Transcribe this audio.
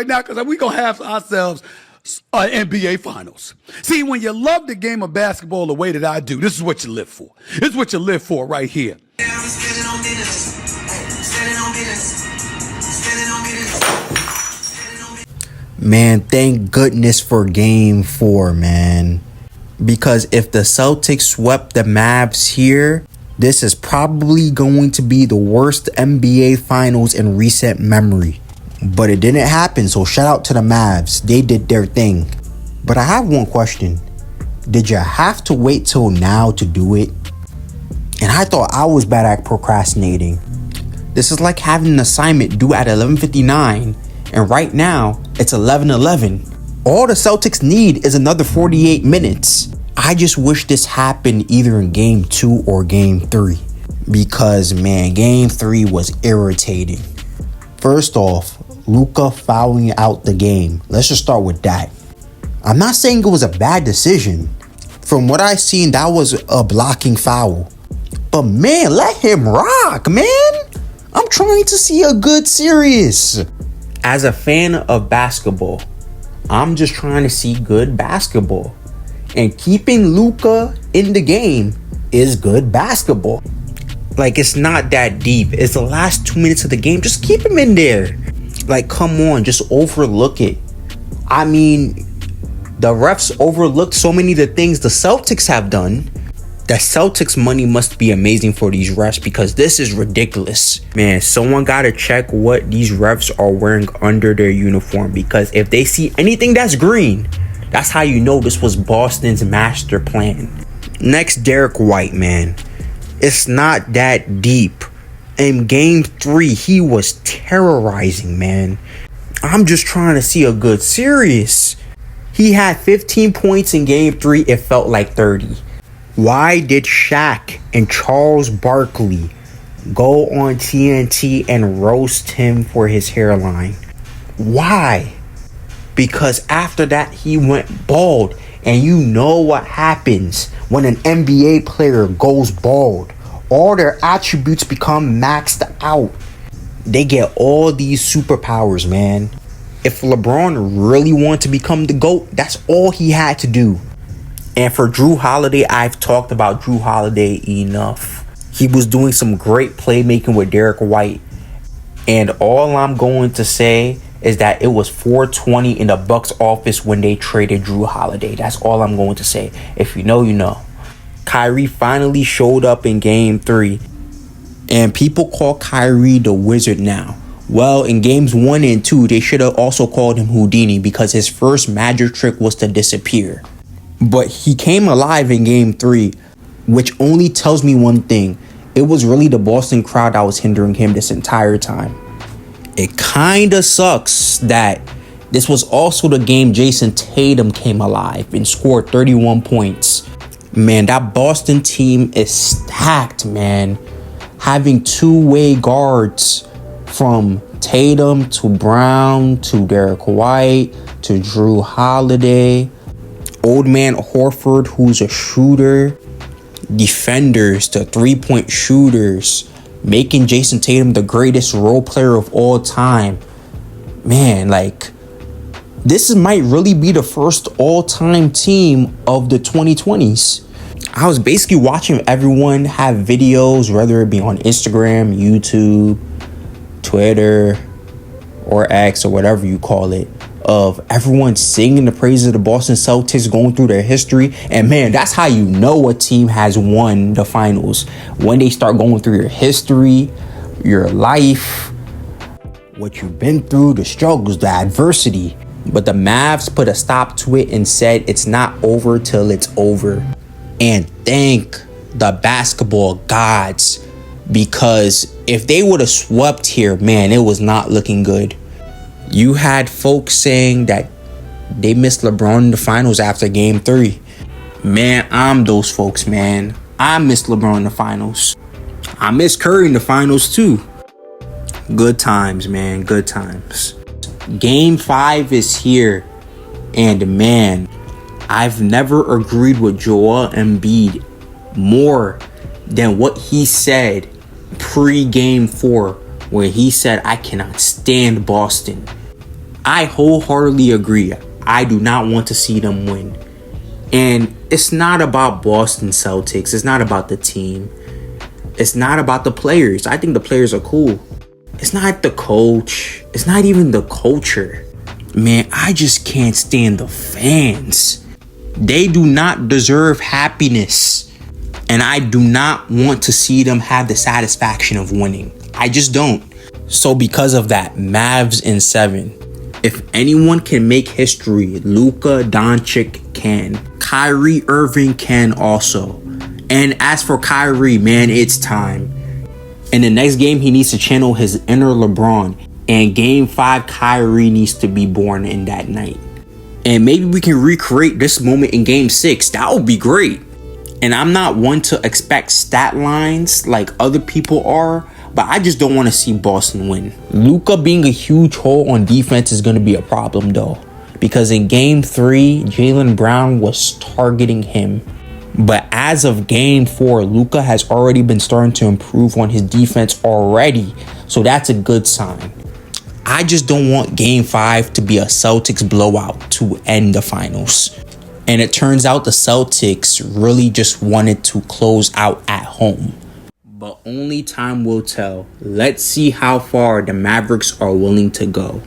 right now because we're going to have ourselves NBA Finals. See, when you love the game of basketball the way that I do, this is what you live for. This is what you live for right here. Man, thank goodness for Game 4, man. Because if the Celtics swept the Mavs here, this is probably going to be the worst NBA Finals in recent memory. But it didn't happen, so shout out to the Mavs. They did their thing. But I have one question. Did you have to wait till now to do it? And I thought I was bad at procrastinating. This is like having an assignment due at 11:59, and right now it's 11:11. All the Celtics need is another 48 minutes. I just wish this happened either in Game 2 or Game 3. Because, man, Game 3 was irritating. First off, Luka fouling out the game. Let's just start with that. I'm not saying it was a bad decision. From what I seen, that was a blocking foul. But, man, let him rock, man. I'm trying to see a good series. As a fan of basketball, I'm just trying to see good basketball. And keeping Luka in the game is good basketball. Like, it's not that deep. It's the last 2 minutes of the game. Just keep him in there. Like, come on, just overlook it. I mean, the refs overlooked so many of the things the Celtics have done. The Celtics money must be amazing for these refs because this is ridiculous. Man, someone gotta check what these refs are wearing under their uniform, because if they see anything that's green, that's how you know this was Boston's master plan. Next, Derek White, man. It's not that deep. In Game 3, he was terrorizing, man. I'm just trying to see a good series. He had 15 points in Game 3. It felt like 30. Why did Shaq and Charles Barkley go on TNT and roast him for his hairline? Why? Because after that, he went bald. And you know what happens when an NBA player goes bald. All their attributes become maxed out. They get all these superpowers, man. If LeBron really wanted to become the GOAT, that's all he had to do. And for Jrue Holiday, I've talked about Jrue Holiday enough. He was doing some great playmaking with Derek White. And all I'm going to say is that it was 420 in the Bucks office when they traded Jrue Holiday. That's all I'm going to say. If you know, you know. Kyrie finally showed up in Game 3. And people call Kyrie the Wizard now. Well, in Games 1 and 2, they should have also called him Houdini because his first magic trick was to disappear. But he came alive in Game 3, which only tells me one thing. It was really the Boston crowd that was hindering him this entire time. It kinda sucks that this was also the game Jason Tatum came alive and scored 31 points. Man, that Boston team is stacked, man. Having two-way guards from Tatum to Brown to Derek White to Jrue Holiday. Old man Horford, who's a shooter. Defenders to three-point shooters. Making Jason Tatum the greatest role player of all time. Man, like, this might really be the first all-time team of the 2020s. I was basically watching everyone have videos, whether it be on Instagram, YouTube, Twitter, or X, or whatever you call it, of everyone singing the praises of the Boston Celtics, going through their history. And man, that's how you know a team has won the finals. When they start going through your history, your life, what you've been through, the struggles, the adversity. But the Mavs put a stop to it and said it's not over till it's over. And thank the basketball gods, because if they would have swept here, man, it was not looking good. You had folks saying that they missed LeBron in the finals after Game 3. Man, I'm those folks, man. I miss LeBron in the finals. I miss Curry in the finals too. Good times, man. Good times. Game 5 is here. And man, I've never agreed with Joel Embiid more than what he said pre-Game 4, where he said, I cannot stand Boston. I wholeheartedly agree. I do not want to see them win. And it's not about Boston Celtics. It's not about the team. It's not about the players. I think the players are cool. It's not the coach. It's not even the culture. Man, I just can't stand the fans. They do not deserve happiness. And I do not want to see them have the satisfaction of winning. I just don't. So because of that, Mavs in 7. If anyone can make history, Luka Doncic can. Kyrie Irving can also. And as for Kyrie, man, it's time. In the next game, he needs to channel his inner LeBron. And game 5, Kyrie needs to be born in that night. And maybe we can recreate this moment in game 6. That would be great. And I'm not one to expect stat lines like other people are, but I just don't want to see Boston win. Luka being a huge hole on defense is going to be a problem though, because in game 3, Jaylen Brown was targeting him. But as of game 4, Luka has already been starting to improve on his defense already. So that's a good sign. I just don't want game 5 to be a Celtics blowout to end the finals. And it turns out the Celtics really just wanted to close out at home. But only time will tell. Let's see how far the Mavericks are willing to go.